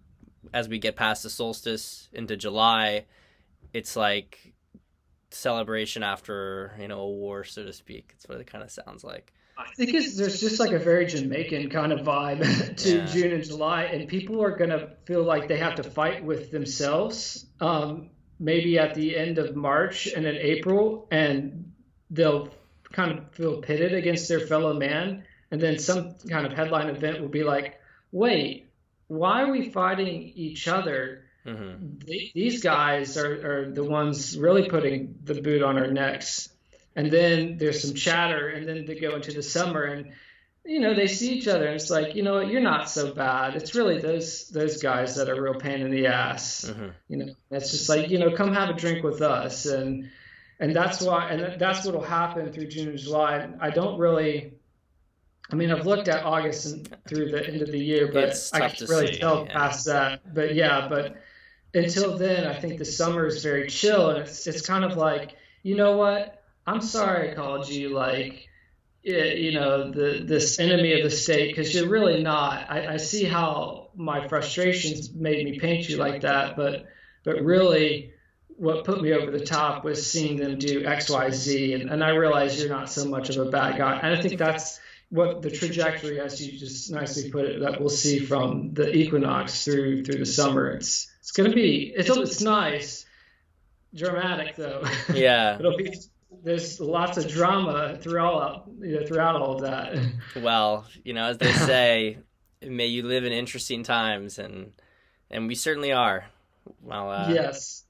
as we get past the solstice into July, it's like celebration after, a war, so to speak. That's what it kind of sounds like. I think there's just like a very Jamaican kind of vibe to Yeah. June and July, and people are gonna feel like they have to fight with themselves. Maybe at the end of March and in April, and they'll kind of feel pitted against their fellow man, and then some kind of headline event will be like, "Wait, why are we fighting each other? These guys are the ones really putting the boot on our necks." And then there's some chatter, and then they go into the summer, and they see each other, and it's like, you're not so bad. It's really those guys that are a real pain in the ass. It's just like, come have a drink with us, and that's why, and that's what'll happen through June and July. I don't really. I mean, I've looked at August and through the end of the year, but I can't really tell past that. But yeah, but until then, I think the summer is very chill, and it's kind of like, you know what? I'm sorry I called you like, this enemy of the state, because you're really not. I see how my frustrations made me paint you like that, but really, what put me over the top was seeing them do X, Y, Z, and I realize you're not so much of a bad guy. And I think that's what the trajectory, as you just nicely put it, that we'll see from the equinox through the summer. It's going to be it's nice, dramatic though. Yeah. There's lots of drama throughout all of that. Well, as they say, may you live in interesting times, and we certainly are. Well, yes.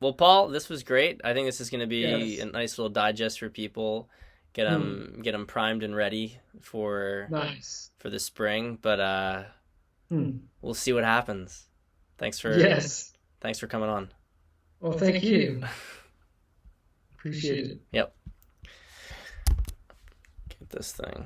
Well, Paul, this was great. I think this is going to be a nice little digest for people. Get them primed and ready for the spring. But we'll see what happens. Thanks for coming on. Well, thank you. Appreciate it. Yep. Get this thing.